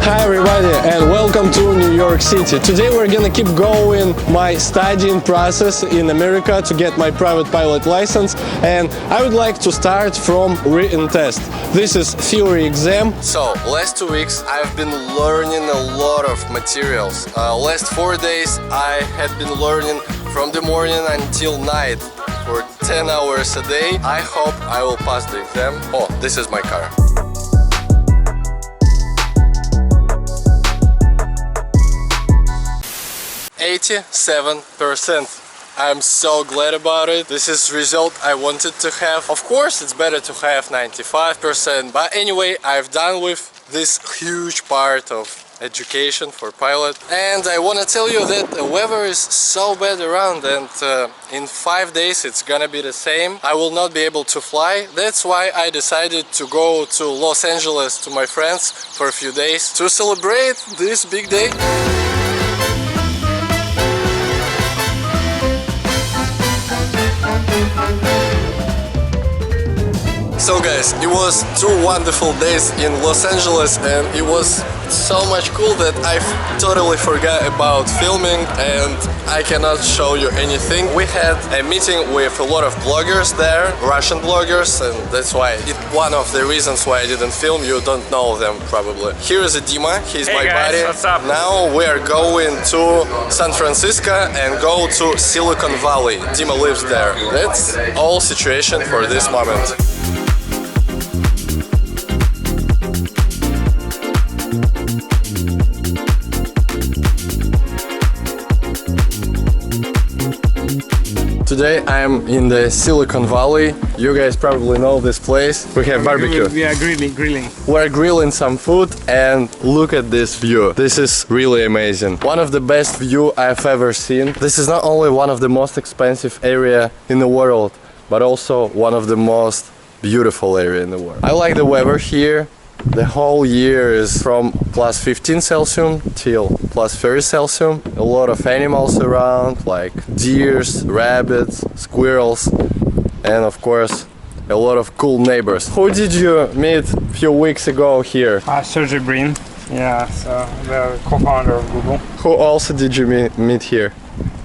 Hi everybody and welcome to New York City. Today we're gonna keep going my studying process in America to get my private pilot license, and I would like to start from written test. This is theory exam. So last 2 weeks I've been learning a lot of materials. Last 4 days I had been learning from the morning until night for 10 hours a day. I hope I will pass the exam. Oh, this is my car. 87%. I'm so glad about it. This is result I wanted to have. Of course, it's better to have 95%, but anyway, I've done with this huge part of education for pilot, and I want to tell you that the weather is so bad around, and in 5 days it's gonna be the same. I will not be able to fly. That's why I decided to go to Los Angeles to my friends for a few days to celebrate this big day. So guys, it was 2 wonderful days in Los Angeles, and it was so much cool that I totally forgot about filming and I cannot show you anything. We had a meeting with a lot of bloggers there, Russian bloggers, and that's why one of the reasons why I didn't film. You don't know them probably. Here is Dima, he's my buddy. What's up? Now we are going to San Francisco and go to Silicon Valley. Dima lives there. That's all situation for this moment. Today I'm in the Silicon Valley. You guys probably know this place. We have barbecue. We are grilling. We're grilling some food, and look at this view. This is really amazing. One of the best view I've ever seen. This is not only one of the most expensive area in the world, but also one of the most beautiful area in the world. I like the weather here. The whole year is from plus 15 Celsius till plus 30 Celsius. A lot of animals around, like deers, rabbits, squirrels, and of course a lot of cool neighbors. Who did you meet a few weeks ago here? Sergey Brin, yeah, so the co-founder of Google. Who also did you meet here?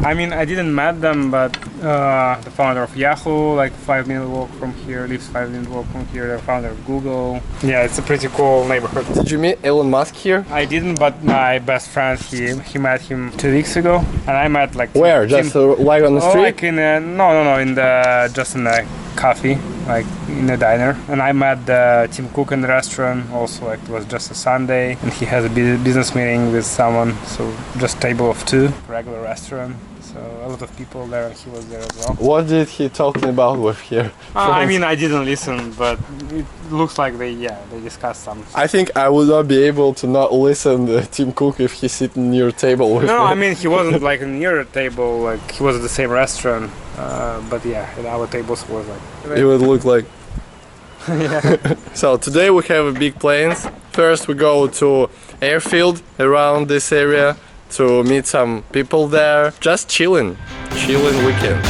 I mean, I didn't meet them, but the founder of Yahoo, like 5-minute walk from here, lives 5-minute walk from here, the founder of Google. Yeah, it's a pretty cool neighborhood. Did you meet Elon Musk here? I didn't, but my best friend, he met him 2 weeks ago, and I met like... Where? Just like on the street? Like in a, no, in the, just in a coffee, like in a diner. And I met Tim Cook in the restaurant, also like it was just a Sunday, and he has a business meeting with someone, so just table of 2, regular restaurant. So a lot of people there, and he was there as well. What did he talking about with here? I mean, I didn't listen, but it looks like they discussed something. I think I would not be able to not listen to Tim Cook if he's sitting near a table with me. No, I mean, he wasn't like near a table, like he was at the same restaurant. But yeah, at our tables was like... It would look like... So today we have big plans. First we go to airfield around this area to meet some people there. Just chilling weekend.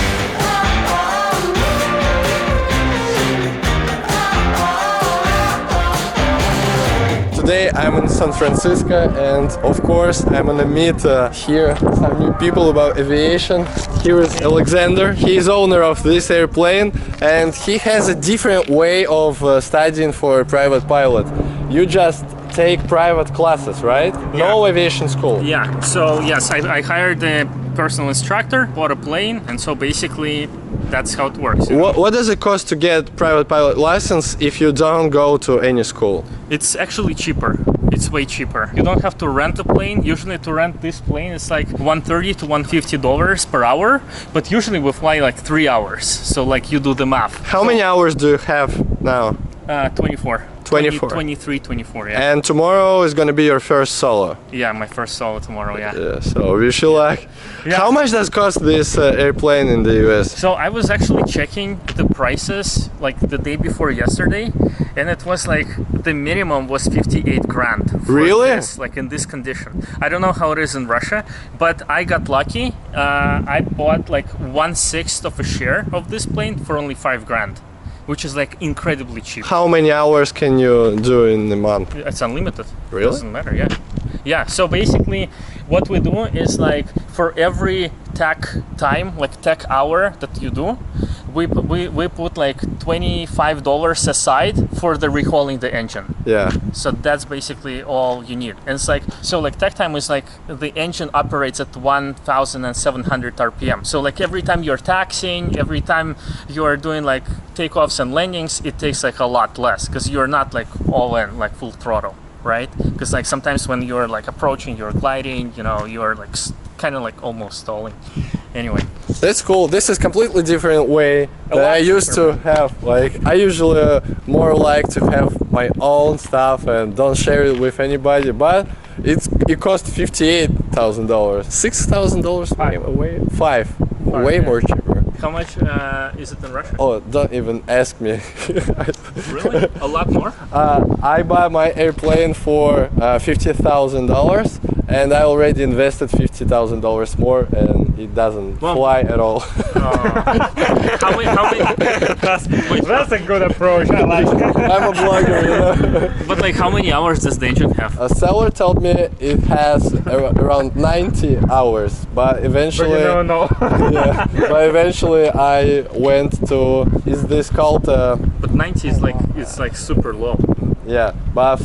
Today I'm in San Francisco, and of course I'm gonna meet here some new people about aviation. Here is Alexander. He is owner of this airplane, and he has a different way of studying for a private pilot. You just take private classes, right? Yeah. No aviation school. Yeah, so yes, I hired a personal instructor, bought a plane, and so basically that's how it works. What does it cost to get private pilot license if you don't go to any school? It's actually cheaper. It's way cheaper. You don't have to rent a plane. Usually to rent this plane it's like $130 to $150 per hour, but usually we fly like 3 hours. So like you do the math. How many hours do you have now? 24. 24. 23, 24, yeah. And tomorrow is gonna be your first solo. Yeah, my first solo tomorrow, yeah. Yeah, so wish you luck. Yeah. How much does cost this airplane in the US? So I was actually checking the prices like the day before yesterday, and it was like the minimum was 58 grand. Really? This, like in this condition. I don't know how it is in Russia, but I got lucky. I bought like 1/6 of a share of this plane for only 5 grand. which is like incredibly cheap. How many hours can you do in a month? It's unlimited. Really? Doesn't matter. Yeah. Yeah. So basically, what we do is like for every tech time, like tech hour that you do, we put like $25 aside for the rehauling the engine. Yeah. So that's basically all you need. And it's like, so like tech time is like the engine operates at 1,700 RPM. So like every time you're taxiing, every time you're doing like takeoffs and landings, it takes like a lot less because you're not like all in, like full throttle, right? Because like sometimes when you're like approaching, you're gliding, you know, you're like kind of like almost stalling. Anyway. That's cool. This is completely different way that I used to have. Like I usually more like to have my own stuff and don't share it with anybody. But it cost $58,000, $6,000 way more cheaper. How much is it in Russia? Oh, don't even ask me. Really? A lot more? I bought my airplane for $50,000, and I already invested $50,000 more, and it doesn't fly at all. How many? That's a good approach. I like it. I'm a blogger, you know. But like, how many hours does the engine have? A seller told me it has around 90 hours, but eventually. But you don't know. Yeah, but eventually I went to. Is this called? But 90 is like it's like super low. Yeah, but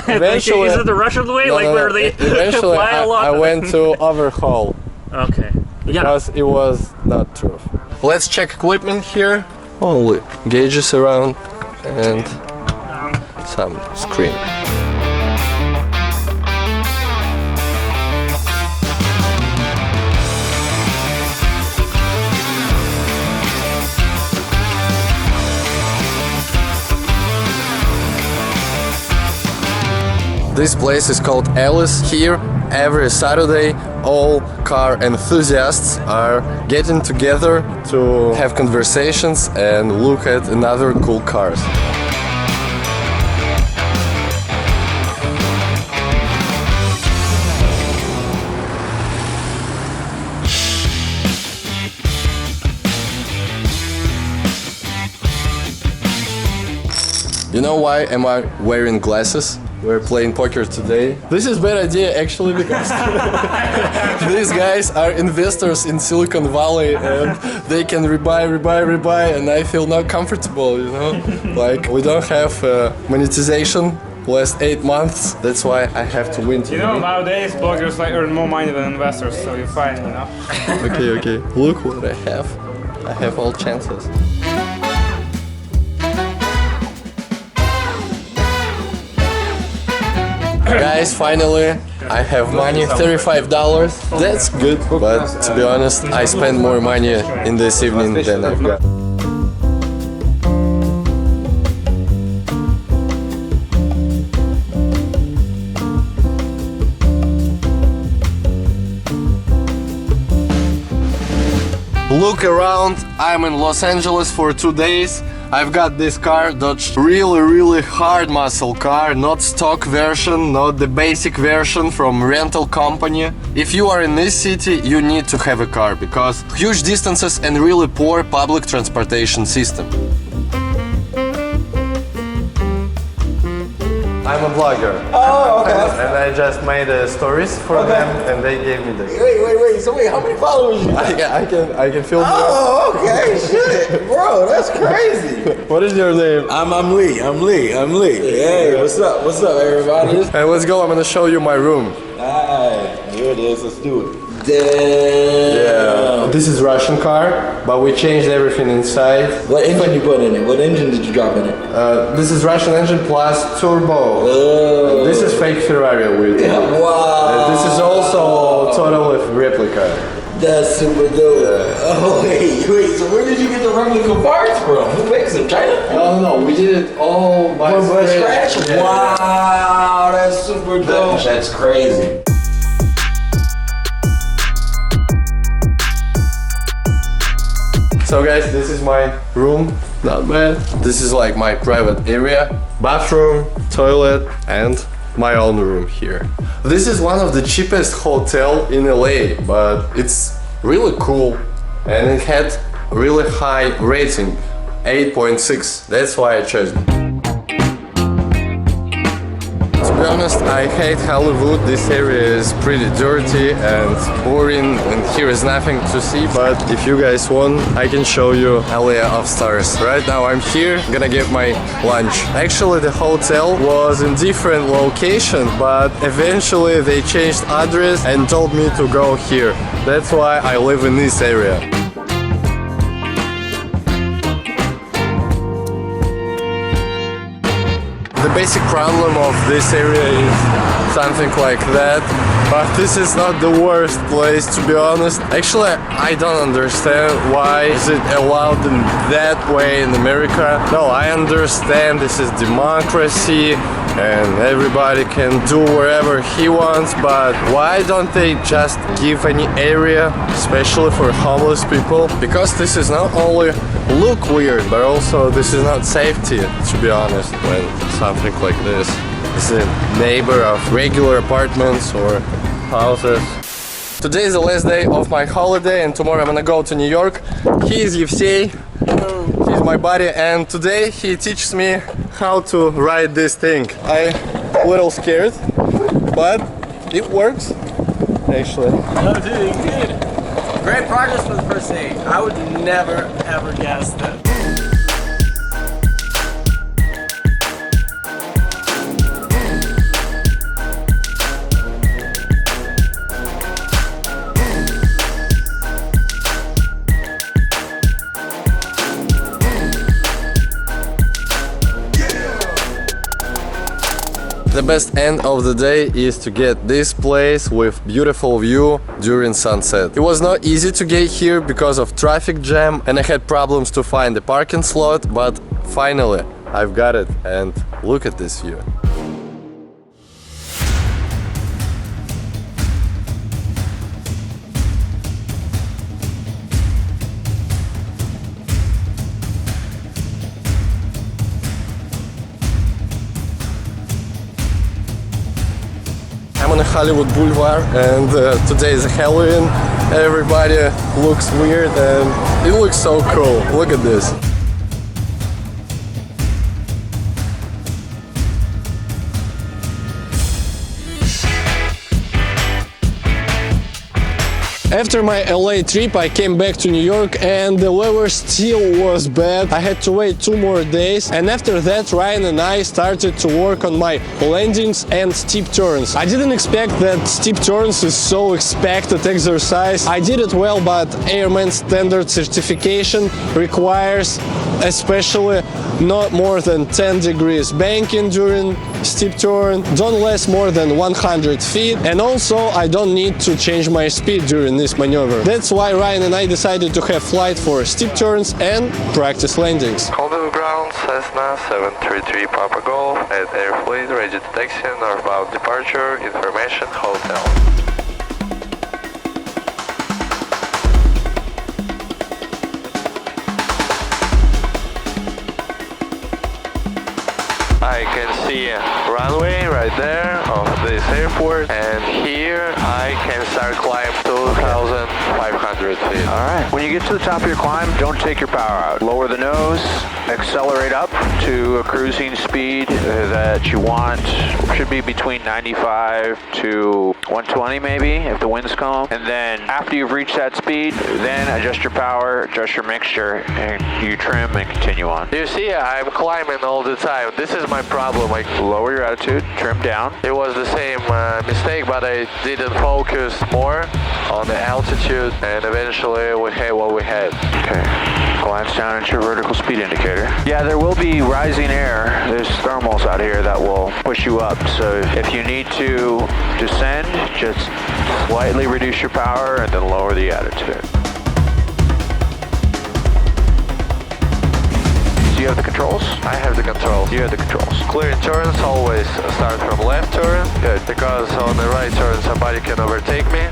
eventually. Is it the Russian way, No, where they eventually fly a lot? I went to overhaul. Okay. Because it was not true. Let's check equipment here. Only gauges around and some screen. This place is called Alice. Here, every Saturday, all car enthusiasts are getting together to have conversations and look at another cool cars. You know why am I wearing glasses? We're playing poker today. This is a bad idea actually because these guys are investors in Silicon Valley and they can rebuy and I feel not comfortable, you know? Like we don't have monetization last 8 months, that's why I have to win today. You know, nowadays bloggers like earn more money than investors, so you're fine, you know? Okay. Look what I have. I have all chances. Guys, finally, I have money, $35. That's good, but to be honest, I spent more money in this evening than I've got. Look around, I'm in Los Angeles for 2 days. I've got this car, Dodge, really hard muscle car, not stock version, not the basic version from rental company. If you are in this city, you need to have a car because huge distances and really poor public transportation system. I'm a blogger. Oh, okay. And I just made stories for them and they gave me this. Wait. So how many followers you got? I can film you. Oh, okay. Shit. Bro, that's crazy. What is your name? I'm Lee. Hey, what's up? What's up, everybody? Hey, let's go. I'm gonna show you my room. Alright, here it is. Let's do it. Damn. Yeah. This is Russian car, but we changed everything inside. What engine you put in it? What engine did you drop in it? This is Russian engine plus turbo. Oh. This is fake Ferrari we did. Wow. This is also totally replica. That's super dope. Yeah. Oh, wait. So where did you get the replica parts from? Who makes them? China? No, we did it all by scratch. Yeah. Wow, that's super dope. That's crazy. So guys, this is my room, not bad. This is like my private area, bathroom, toilet, and my own room here. This is one of the cheapest hotel in LA, but it's really cool and it had really high rating. 8.6. That's why I chose it. To be honest, I hate Hollywood. This area is pretty dirty and boring, and here is nothing to see. But if you guys want, I can show you area of stars. Right now I'm here, gonna get my lunch. Actually, the hotel was in different location, but eventually they changed address and told me to go here. That's why I live in this area. The basic problem of this area is something like that, but this is not the worst place, to be honest. Actually, I don't understand why is it allowed in that way in America. No, I understand this is democracy and everybody can do wherever he wants, but why don't they just give any area, especially for homeless people? Because this is not only look weird, but also this is not safety, to be honest, when something like this is a neighbor of regular apartments or houses. Today is the last day of my holiday and tomorrow I'm gonna go to New York. He is Yevsey, he's my buddy, and today he teaches me how to ride this thing. I'm a little scared, but it works, actually. No, dude, you did. Great progress for the first day. I would never ever guess that. The best end of the day is to get this place with beautiful view during sunset. It was not easy to get here because of traffic jam and I had problems to find the parking slot, but finally I've got it and look at this view. I'm on a Hollywood Boulevard and today is Halloween. Everybody looks weird and it looks so cool. Look at this. After my LA trip, I came back to New York and the weather still was bad. I had to wait 2 more days, and after that Ryan and I started to work on my landings and steep turns. I didn't expect that steep turns is so expected exercise. I did it well, but Airman Standard certification requires especially not more than 10 degrees banking during steep turn, don't less more than 100 feet, and also I don't need to change my speed during this maneuver. That's why Ryan and I decided to have flight for steep turns and practice landings. Hold the ground, Cessna 733 Papa Golf at Airfleet, ready to taxi, northbound departure, information, hotel. I can see a runway right there of this airport, and here I can start climb 2,500 feet. Alright, when you get to the top of your climb, don't take your power out. Lower the nose, accelerate up to a cruising speed that you want. Should be between 95 to 120 maybe, if the winds come. And then after you've reached that speed, then adjust your power, adjust your mixture, and you trim and continue on. You see, I'm climbing all the time. This is my problem. Like, Lower your attitude, trim down. it was the same mistake, but I didn't focus more on the altitude, and eventually we had what we had. Okay, glance down at your vertical speed indicator. Yeah, there will be rising air. There's thermals out here that will push you up. So if you need to descend, just slightly reduce your power and then lower the attitude. Do you have the controls? I have the control. You have the controls. Clearing turns, always start from left turn. Good. Because on the right turn somebody can overtake me.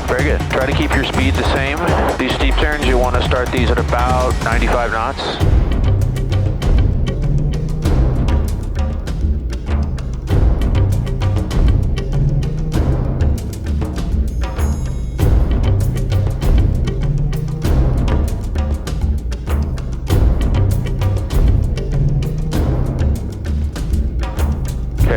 Very good. Try to keep your speed the same. These steep turns, you want to start these at about 95 knots.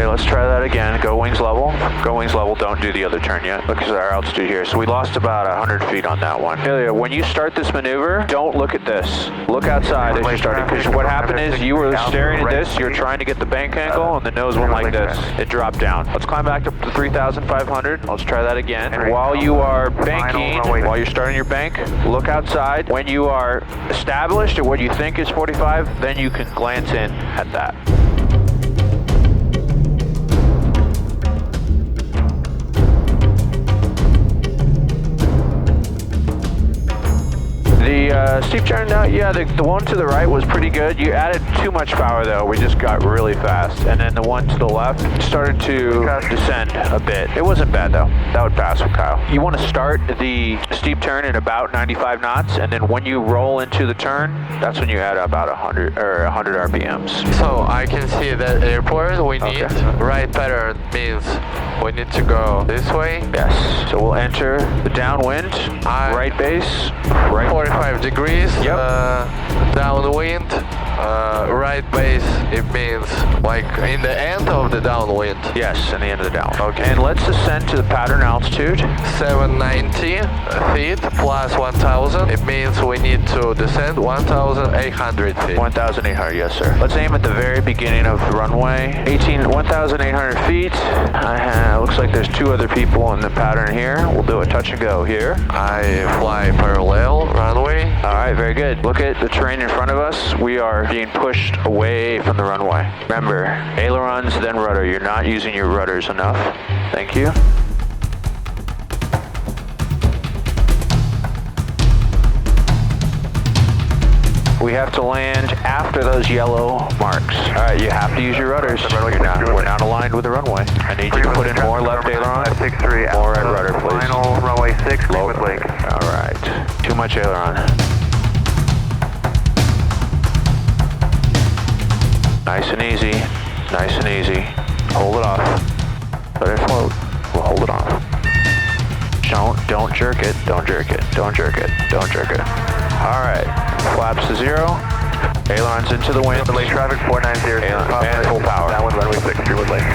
Okay, let's try that again. Go wings level. Go wings level. Don't do the other turn yet. Look at our altitude here. So we lost about 100 feet on that one. Ilya, when you start this maneuver, don't look at this. Look outside as you're starting. Because what happened is you were staring at this, you're trying to get the bank angle, and the nose went like this. It dropped down. Let's climb back up to 3,500. Let's try that again. And while you are banking, while you're starting your bank, look outside. When you are established at what you think is 45, then you can glance in at that. The steep turn, yeah, the one to the right was pretty good. You added too much power though. We just got really fast. And then the one to the left started to descend a bit. It wasn't bad though. That would pass with Kyle. You want to start the steep turn at about 95 knots, and then when you roll into the turn, that's when you add about 100 RPMs. So I can see that airport we need. Right pattern means we need to go this way. Yes. So we'll enter the downwind, right base, right 45 degrees. Yep. Downwind. Right base, it means like in the end of the downwind. Yes, in the end of the down. Okay. And let's descend to the pattern altitude. 790 feet plus 1,000. It means we need to descend 1,800 feet. 1,800, yes sir. Let's aim at the very beginning of the runway. 1,800 feet. Looks like there's two other people in the pattern here. We'll do a touch and go here. I fly parallel runway. All right, very good. Look at the terrain in front of us. We are being pushed away from the runway. Remember, ailerons, then rudder. You're not using your rudders enough. Thank you. We have to land after those yellow marks. All right, you have to use your rudders. We're not aligned with the runway. I need you to put in more left aileron, more right rudder, please. Final runway 6, with link. All right, too much aileron. Nice and easy, nice and easy. Hold it off. Let it float. We'll hold it off. Don't jerk it, don't jerk it, don't jerk it, don't jerk it. All right, flaps to 0. Ailerons into the wind. Delay traffic 490. And full power. Downwind runway 6, with link.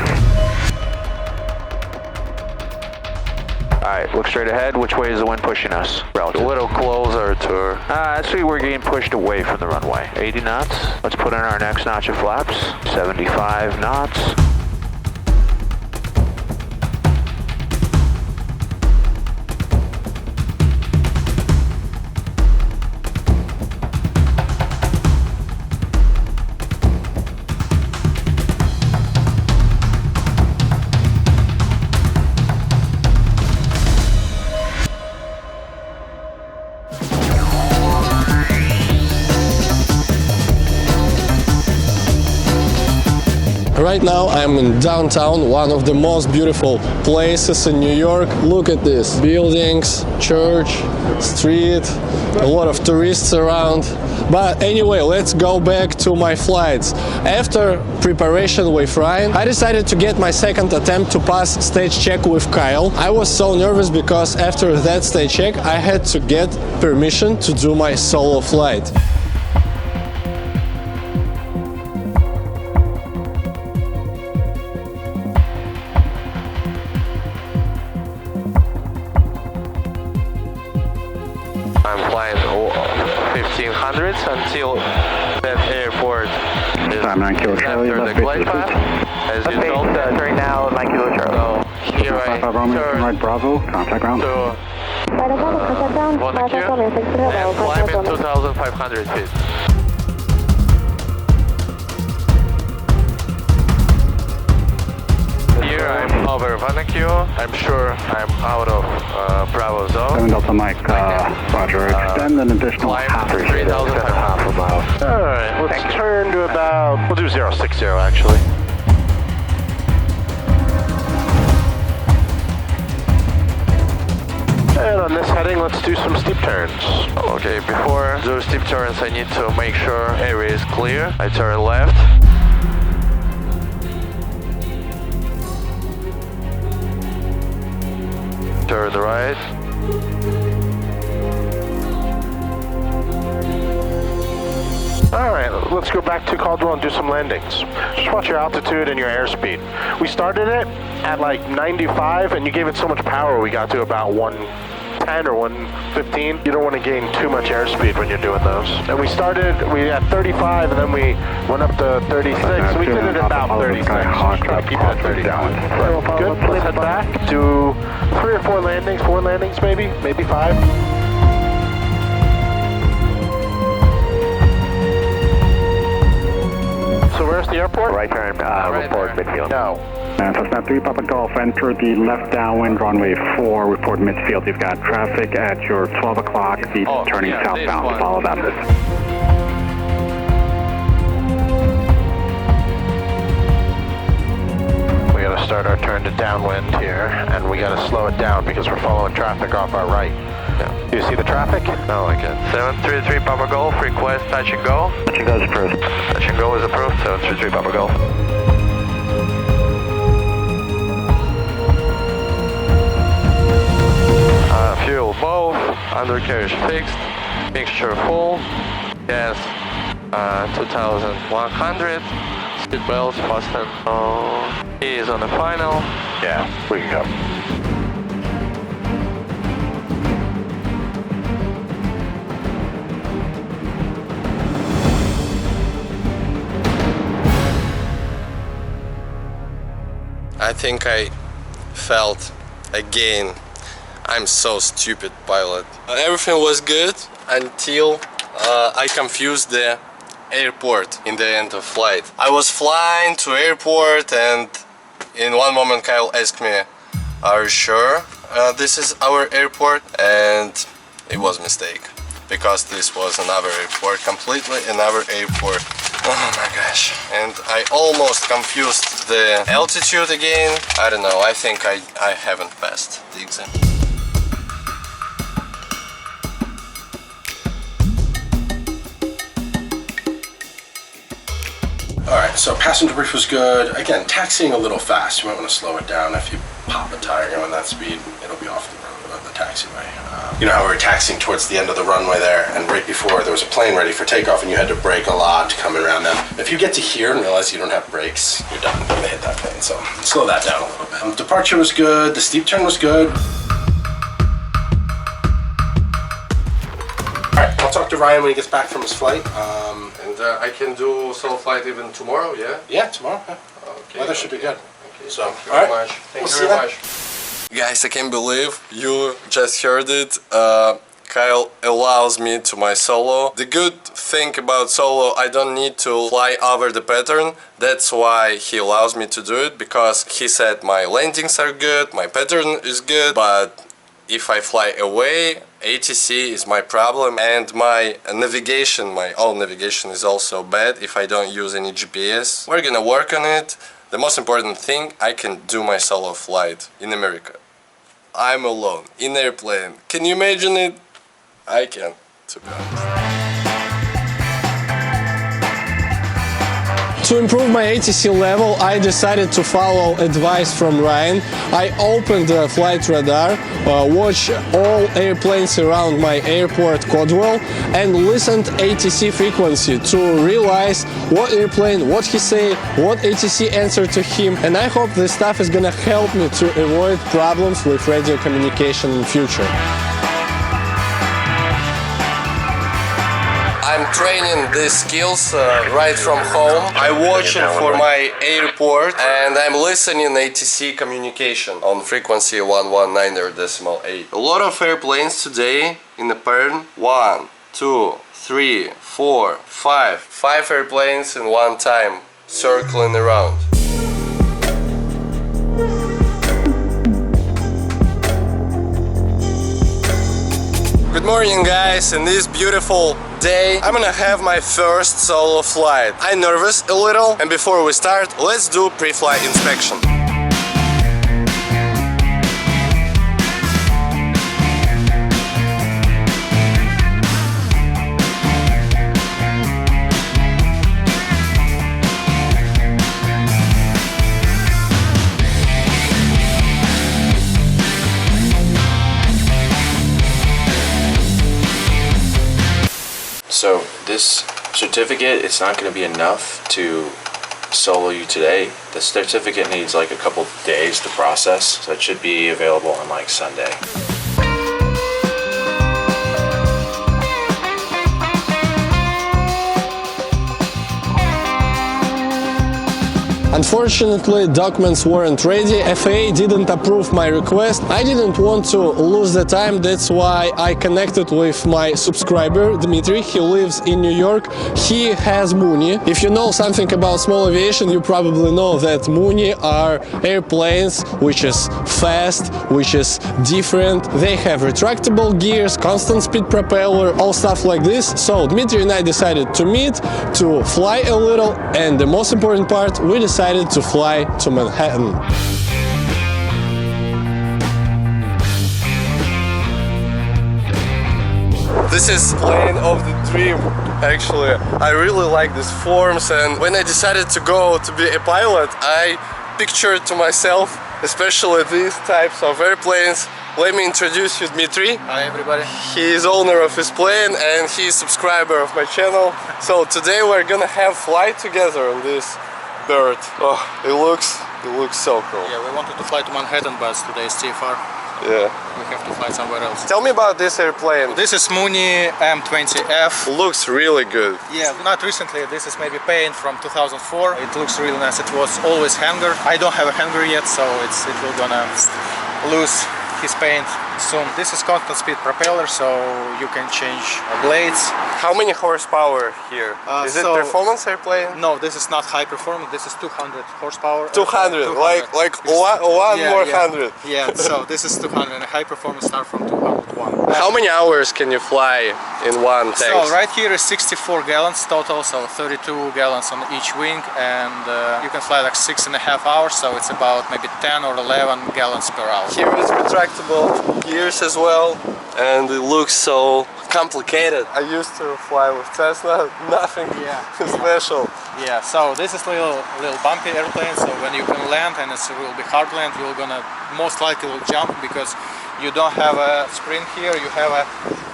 All right, look straight ahead. Which way is the wind pushing us? Relative. A little closer to... Actually, we're getting pushed away from the runway. 80 knots. Let's put in our next notch of flaps. 75 knots. Right now I'm in downtown, one of the most beautiful places in New York. Look at this. Buildings, church, street, a lot of tourists around. But anyway, let's go back to my flights. After preparation with Ryan, I decided to get my second attempt to pass stage check with Kyle. I was so nervous because after that stage check I had to get permission to do my solo flight. I'm flying 1500s until that airport is after the glide path, as you told that. Right now, 9 Kilo Charlie. So here I turn right Bravo, contact ground. to 1Q and climb in 2,500 feet. Here I'm over 1Q. I'm sure I'm out of Bravo zone. 7 Delta Mike, Roger. Extend an additional half 3,500 miles. Alright, let's turn to about, we'll do 060 actually. And on this heading, let's do some steep turns. Okay, before those steep turns, I need to make sure area is clear. I turn left. Turn right. Alright, let's go back to call eligible and do some landings. Just watch your altitude and your airspeed. We started it at like 95 and you gave it so much power we got to about 110 or 115. You don't want to gain too much airspeed when you're doing those. And we at 35 and then we went up to 36. So we did it at about 36. Try to keep it at 35. Good, let's head back. Do 3 or 4 landings, 4 landings maybe 5. So where's the airport? Right turn, report midfield. No. Cessna 3 Papa Golf, enter the left downwind runway 4, report midfield. You've got traffic at your 12 o'clock, seat turning southbound. Follow that. We gotta start our turn to downwind here, and we gotta slow it down because we're following traffic off our right. Yeah. Do you see the traffic? No, I can't. 733 Papa Golf, request touch and go. Touch and go is approved. Touch and go is approved, 733 Papa Golf. Fuel both, undercarriage fixed, mixture full, gas 2100, seat belts fastened. He is on the final. Yeah, we can go. I think I felt again I'm so stupid pilot. Everything was good until I confused the airport in the end of flight. I was flying to airport and in one moment Kyle asked me, "Are you sure this is our airport?" And it was a mistake because this was another airport, completely another airport. Oh my gosh. And I almost confused the altitude again. I don't know, I think I haven't passed the exam. Alright, so passenger brief was good. Again, taxiing a little fast. You might want to slow it down. If you pop a tire going that speed, it'll be off the road, the taxiway. You know how we were taxiing towards the end of the runway there, and right before there was a plane ready for takeoff, and you had to brake a lot coming around them. If you get to here and realize you don't have brakes, you're done. You're gonna hit that plane. So slow that down a little bit. Departure was good. The steep turn was good. Alright, I'll talk to Ryan when he gets back from his flight. I can do solo flight even tomorrow, yeah? Yeah, tomorrow. Yeah. Okay. Weather should be good. Okay. So, Thank you very much. Thank you very much. Guys, I can't believe you just heard it. Kyle allows me to my solo. The good thing about solo, I don't need to fly over the pattern. That's why he allows me to do it, because he said my landings are good, my pattern is good, but if I fly away, ATC is my problem, and my navigation, my own navigation is also bad if I don't use any GPS. We're gonna work on it. The most important thing, I can do my solo flight in America. I'm alone, in airplane. Can you imagine it? I can, to be honest. To improve my ATC level, I decided to follow advice from Ryan. I opened the flight radar, watched all airplanes around my airport Codwell, and listened ATC frequency to realize what airplane, what he say, what ATC answer to him. And I hope this stuff is gonna help me to avoid problems with radio communication in future. I'm training these skills right from home. I watch it for my airport and I'm listening ATC communication on frequency 119.8. A lot of airplanes today in the pattern. 1, 2, 3, 4, 5. 5 airplanes in one time circling around. Good morning guys, in this beautiful day I'm gonna have my first solo flight. I'm nervous a little, and before we start, let's do pre-flight inspection. So this certificate, it's not going to be enough to solo you today. The certificate needs like a couple days to process, so it should be available on like Sunday. Unfortunately, documents weren't ready, FAA didn't approve my request. I didn't want to lose the time, that's why I connected with my subscriber, Dmitry. He lives in New York. He has Muni. If you know something about small aviation, you probably know that Muni are airplanes which is fast, which is different. They have retractable gears, constant speed propeller, all stuff like this. So Dmitry and I decided to meet, to fly a little, and the most important part, we decided to fly to Manhattan. This is plane of the dream. Actually, I really like these forms, and when I decided to go to be a pilot, I pictured to myself, especially these types of airplanes. Let me introduce you, Dmitry. Hi everybody. He is owner of his plane and he is subscriber of my channel. So today we're gonna have flight together on this bird. Oh, it looks so cool. Yeah, we wanted to fly to Manhattan, but today is TFR. Yeah. We have to fly somewhere else. Tell me about this airplane. This is Muni M20F. Looks really good. Yeah, not recently. This is maybe paint from 2004. It looks really nice. It was always hanger. I don't have a hanger yet, so it will gonna lose his paint soon. This is constant speed propeller, so you can change blades. How many horsepower here? Is it performance airplane? No, this is not high performance. This is 200 horsepower. 200, like one more 100. Yeah, so this is 200 and high performance start from 201. How many hours can you fly in one tank? So right here is 64 gallons total, so 32 gallons on each wing, and you can fly like 6.5 hours, so it's about maybe 10 or 11 gallons per hour. Here is retractable gears as well, and it looks so complicated. I used to fly with Cessna, nothing special. Yeah, so this is little bumpy airplane, so when you can land and it will be hard land, you're gonna most likely jump because you don't have a spring here, you have a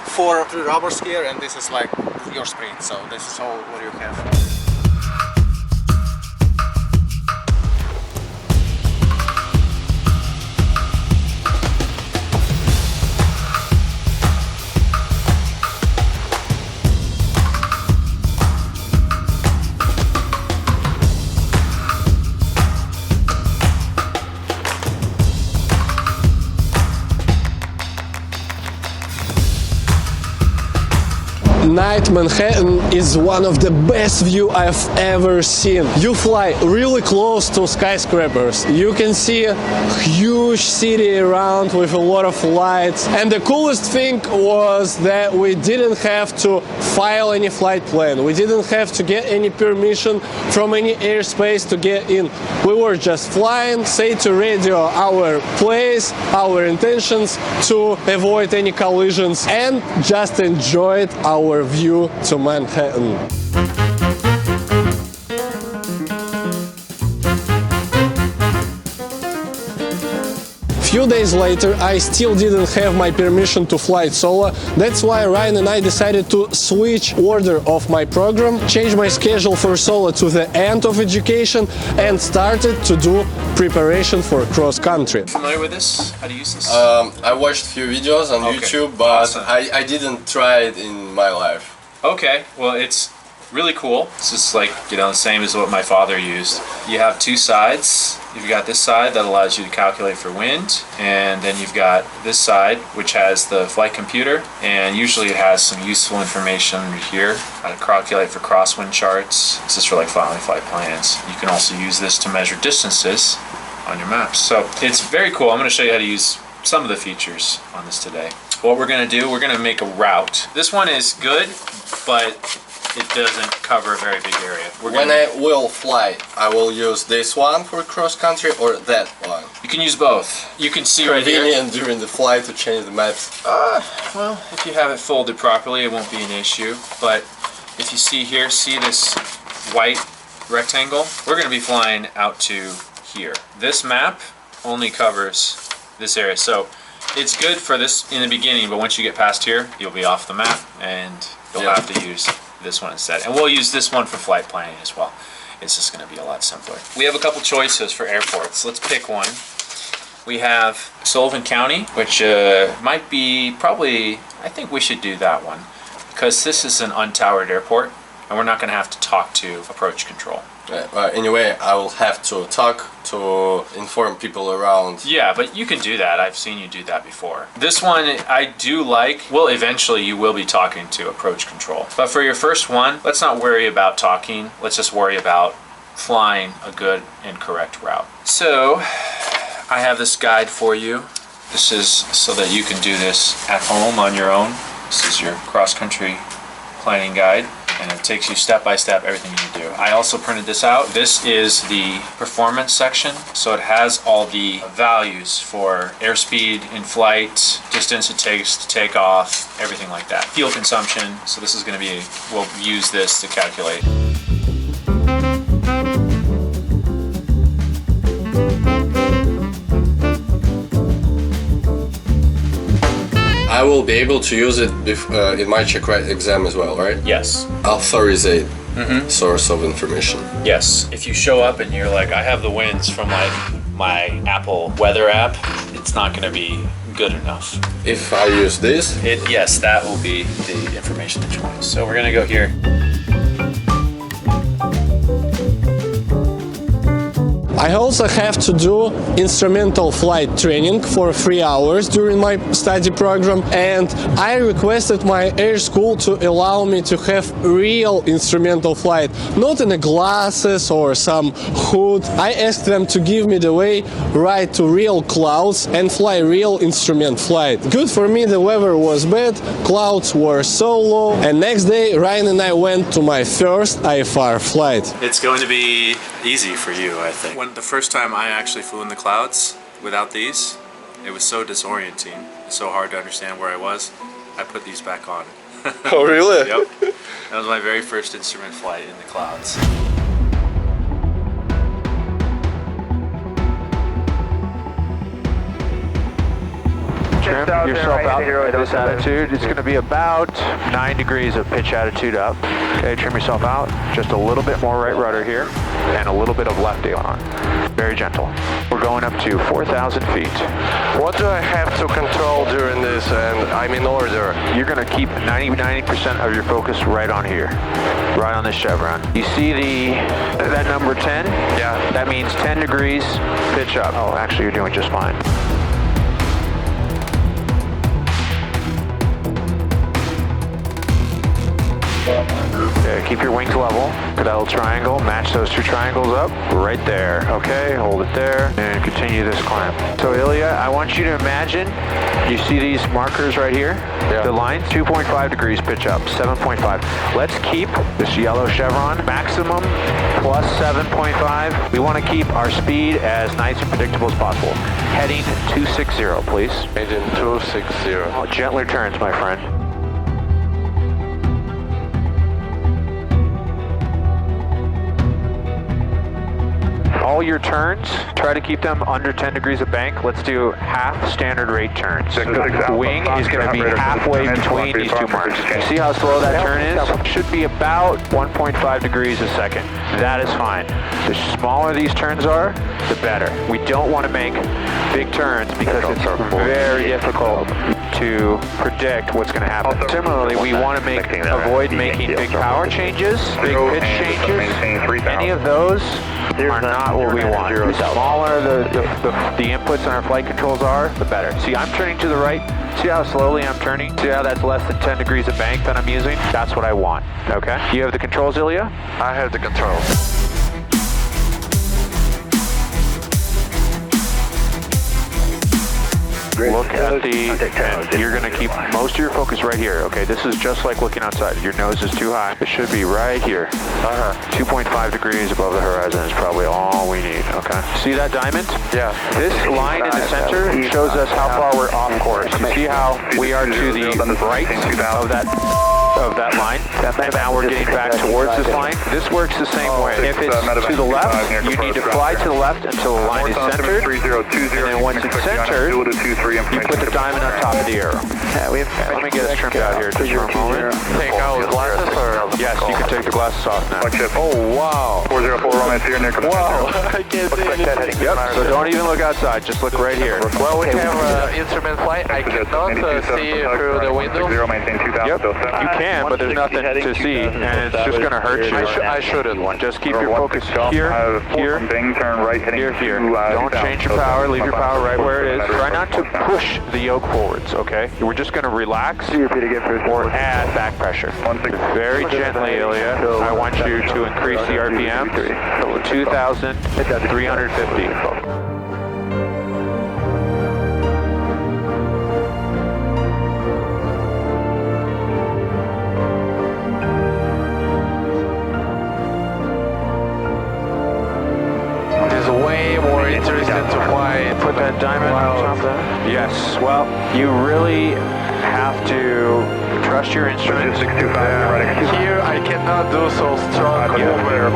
4 rubbers here, and this is like your spring, so this is all what you have. Night Manhattan is one of the best view I've ever seen. You fly really close to skyscrapers. You can see a huge city around with a lot of lights. And the coolest thing was that we didn't have to file any flight plan. We didn't have to get any permission from any airspace to get in. We were just flying, say to radio our place, our intentions to avoid any collisions, and just enjoyed our view to Manhattan. Few days later, I still didn't have my permission to fly solo. That's why Ryan and I decided to switch order of my program, change my schedule for solo to the end of education, and started to do preparation for cross country. Familiar with this? How to use this? I watched a few videos on YouTube, but awesome. I didn't try it in my life. Okay, well it's really cool. It's just like, you know, the same as what my father used. You have two sides. You've got this side that allows you to calculate for wind, and then you've got this side which has the flight computer, and usually it has some useful information right here. How to calculate for crosswind charts. This is for like filing flight plans. You can also use this to measure distances on your maps. So it's very cool. I'm going to show you how to use some of the features on this today. What we're going to do, we're going to make a route. This one is good, but it doesn't cover a very big area. When I will fly, I will use this one for cross country or that one? You can use both. You can see right here. Convenient during the flight to change the maps. Well, if you have it folded properly, it won't be an issue. But if you see here, see this white rectangle? We're going to be flying out to here. This map only covers this area. So it's good for this in the beginning, but once you get past here, you'll be off the map and you'll have to use this one instead. And we'll use this one for flight planning as well. It's just going to be a lot simpler. We have a couple choices for airports. Let's pick one. We have Sullivan County, which might be probably, I think we should do that one because this is an untowered airport and we're not going to have to talk to approach control. Anyway, I will have to talk to inform people around. Yeah, but you can do that. I've seen you do that before. This one I do like. Well, eventually you will be talking to approach control. But for your first one, let's not worry about talking. Let's just worry about flying a good and correct route. So I have this guide for you. This is so that you can do this at home on your own. This is your cross-country planning guide, and it takes you step by step everything you do. I also printed this out. This is the performance section, so it has all the values for airspeed in flight, distance it takes to take off, everything like that. Fuel consumption, so this is going to be, we'll use this to calculate. I will be able to use it in my check ride exam as well, right? Yes. Authorized source of information. Yes. If you show up and you're like, I have the winds from like my Apple weather app, it's not going to be good enough. If I use this? Yes, that will be the information that you want. So we're going to go here. I also have to do instrumental flight training for 3 hours during my study program, and I requested my air school to allow me to have real instrumental flight, not in the glasses or some hood. I asked them to give me the way right to real clouds and fly real instrument flight. Good for me, the weather was bad, clouds were so low, and next day Ryan and I went to my first IFR flight. It's going to be easy for you, I think. When the first time I actually flew in the clouds without these, it was so disorienting, so hard to understand where I was. I put these back on. Oh, really? Yep. That was my very first instrument flight in the clouds. Trim yourself out at this attitude. It's going to be about 9 degrees of pitch attitude up. Okay, trim yourself out. Just a little bit more right rudder here and a little bit of left aileron. Very gentle. We're going up to 4,000 feet. What do I have to control during this, and I'm in order? You're going to keep 90% of your focus right on here, right on this chevron. You see that number 10? Yeah. That means 10 degrees pitch up. Oh, actually, you're doing just fine. Okay, keep your wings level. Look at that little triangle. Match those two triangles up right there. Okay, hold it there and continue this climb. So Ilya, I want you to imagine you see these markers right here. Yeah. The lines, 2.5 degrees pitch up, 7.5. Let's keep this yellow chevron maximum plus 7.5. We want to keep our speed as nice and predictable as possible. Heading 260, please. Heading 260. Oh, gentler turns, my friend. All your turns, try to keep them under 10 degrees of bank. Let's do half standard rate turns. Wing is going to be halfway between these two marks. See how slow that turn is? Should be about 1.5 degrees a second. That is fine. The smaller these turns are, the better. We don't want to make big turns because it's very difficult to predict what's going to happen. Similarly, we want to avoid making big power changes, big pitch changes. Any of those are not what we want. The smaller the inputs on our flight controls are, the better. See, I'm turning to the right. See how slowly I'm turning? See how that's less than 10 degrees of bank that I'm using? That's what I want, okay? You have the controls, Ilya? I have the controls. Look at and you're going to keep most of your focus right here. Okay, this is just like looking outside. Your nose is too high. It should be right here. 2.5 degrees above the horizon is probably all we need. Okay. See that diamond? Yeah. This line in the center shows us how far we're off course. You see how we are to the right of that of that line, and now we're getting back towards this line. This works the same way. If it's to the left, you need to fly to the left until the line is centered, and then once it's centered, you put the diamond on top of the arrow. Let me get it trimmed out here just for a moment. Take out glasses or? Yes, you can take the glasses off now. Oh, wow. 404 romance here, near Wow, I can't see anything. Yep, so don't even look outside, just look right here. Well, we have instrument flight. I cannot see through the window. Yep, you can, but there's nothing to see, and it's just going to hurt you. I shouldn't. Just keep your focus here, here, here. Don't change your power, leave your power right where it is. Try not to push the yoke forwards, okay? We're just going to relax or add back pressure. Very gently, Ilya. I want you to increase the RPM to 2,350. Way more interesting to fly. Put that diamond on top of that? Yes. Well, you really have to trust your instruments. Here I cannot do so strong movement.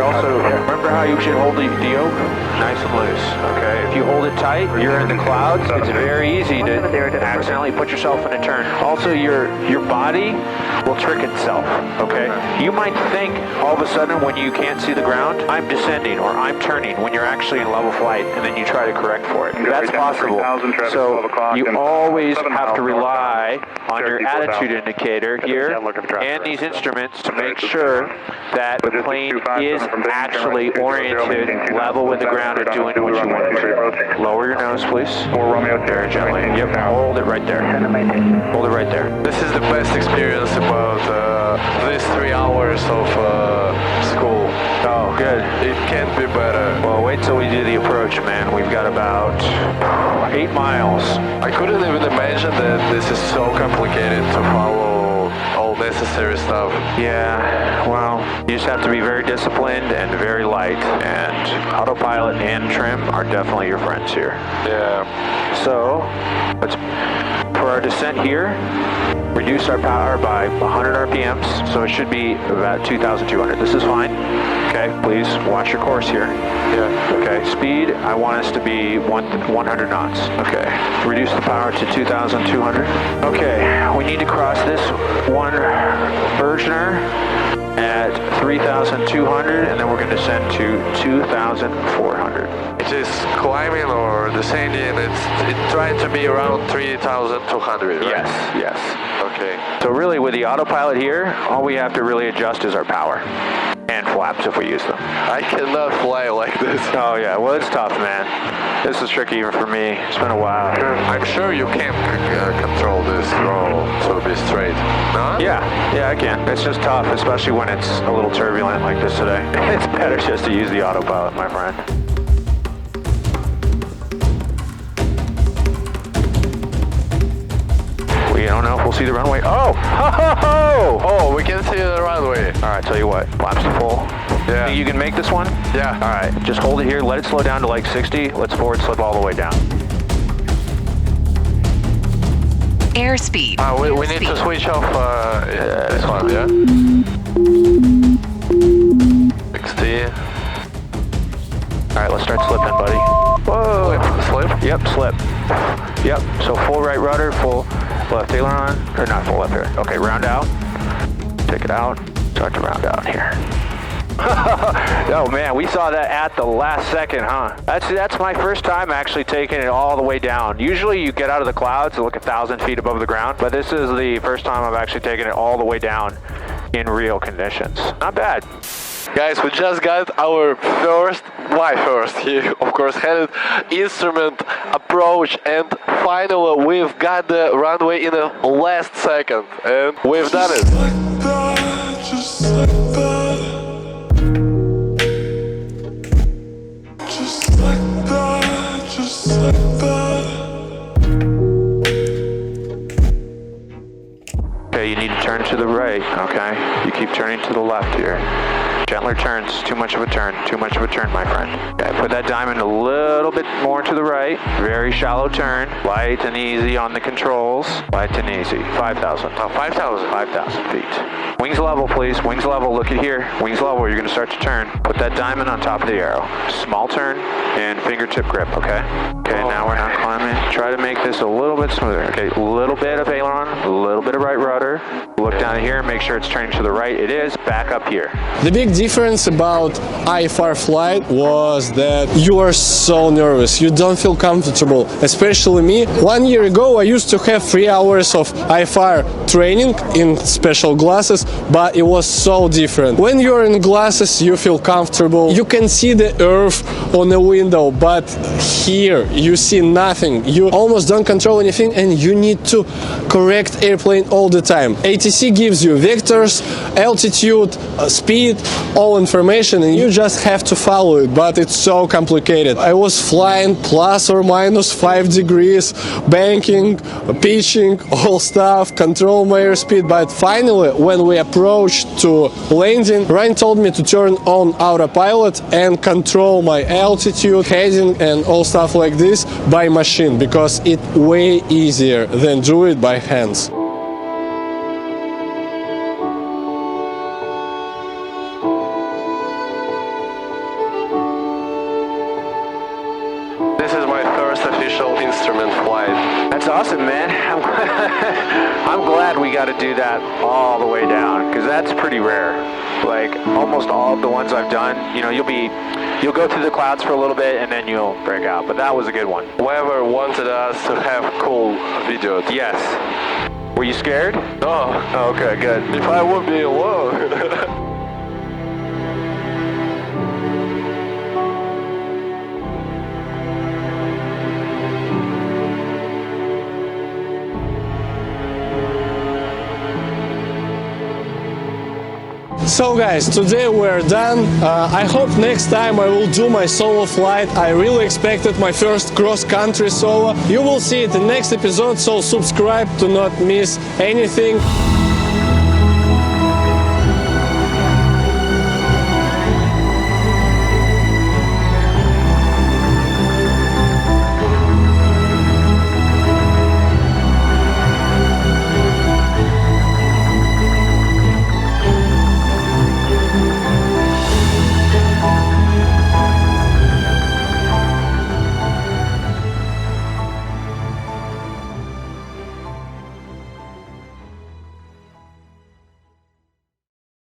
Also, remember how you should hold the yoke? Nice and loose, okay? If you hold it tight, you're in the clouds, it's very easy to accidentally put yourself in a turn. Also, your body will trick itself, okay? You might think all of a sudden when you can't see the ground, I'm descending or I'm turning when you're actually in level flight, and then you try to correct for it. That's possible. So you always have to rely on your attitude indicator here and these instruments to make sure that the plane is actually oriented level with the ground and doing what you want to do. Lower your nose, please. Very gently. Yep, hold it right there. Hold it right there. This is the best experience about these 3 hours of school. Oh, good. It can't be better. Well, wait till we do the approach, man. We've got about 8 miles. I couldn't even imagine that this is so complicated to follow all necessary stuff. Yeah, well, you just have to be very disciplined and very light, and autopilot and trim are definitely your friends here. Yeah. So, for our descent here, reduce our power by 100 RPMs, so it should be about 2,200. This is fine. Okay, please watch your course here. Yeah. Okay, speed, I want us to be 100 knots. Okay, reduce the power to 2,200. Okay, we need to cross this one Bergener at 3,200, and then we're going to descend to 2,400. It is climbing or descending. It's trying to be around 3,200, right? Yes, yes. Okay. So really, with the autopilot here, all we have to really adjust is our power. And flaps if we use them. I cannot fly like this. Oh yeah, well it's tough, man. This is tricky even for me. It's been a while. I'm sure you can control this roll to be straight. No? Yeah, I can. It's just tough, especially when it's a little turbulent like this today. It's better just to use the autopilot, my friend. We don't know if we'll see the runway. Oh! Oh, we can see the runway. All right, tell you what, flaps to full. Yeah. Think you can make this one? Yeah. All right, just hold it here, let it slow down to like 60. Let's forward slip all the way down. Airspeed. We need to switch off this one, yeah? 60. All right, let's start slipping, buddy. Whoa! Slip? Yep, slip. Yep, so full right rudder, full left aileron, or not full left aileron. Okay, round out. Take it out. Start to round out here. Oh man, we saw that at the last second, huh? That's my first time actually taking it all the way down. Usually you get out of the clouds and look 1,000 feet above the ground, but this is the first time I've actually taken it all the way down in real conditions. Not bad. Guys, we just got our my first here, of course, headed instrument approach, and finally we've got the runway in the last second, and we've done it. Just like that. Okay, you need to turn to the right, okay? You keep turning to the left here. Gentler turns, too much of a turn, my friend. Okay, put that diamond a little bit more to the right. Very shallow turn. Light and easy on the controls. Light and easy. 5,000. Oh, 5,000 feet. Wings level, please. Wings level. Look at here. Wings level. You're going to start to turn. Put that diamond on top of the arrow. Small turn and fingertip grip, okay? Okay, now we're not climbing. Try to make this a little bit smoother. Okay, a little bit of aileron, a little bit of right rudder. Look down here and make sure it's turning to the right. It is. Back up here. The big difference about IFR flight was that you are so nervous, you don't feel comfortable, especially me. 1 year ago I used to have 3 hours of IFR training in special glasses, but it was so different. When you're in glasses you feel comfortable, you can see the earth on the window, but here you see nothing, you almost don't control anything and you need to correct airplane all the time. ATC gives you vectors, altitude, speed, all information, and you just have to follow it, but it's so complicated. I was flying plus or minus 5 degrees, banking, pitching, all stuff, control my airspeed, but finally when we approached to landing, Ryan told me to turn on autopilot and control my altitude, heading and all stuff like this by machine, because it's way easier than do it by hands. This is my first official instrument flight. That's awesome, man. I'm glad we got to do that all the way down, because that's pretty rare. Like almost all of the ones I've done, you know, you'll go through the clouds for a little bit and then you'll break out. But that was a good one. Whoever wanted us to have cool videos. Yes. Were you scared? Oh, okay, good. If I would be alone. So guys, today we're done. I hope next time I will do my solo flight. I really expected my first cross-country solo. You will see it in the next episode, so subscribe to not miss anything.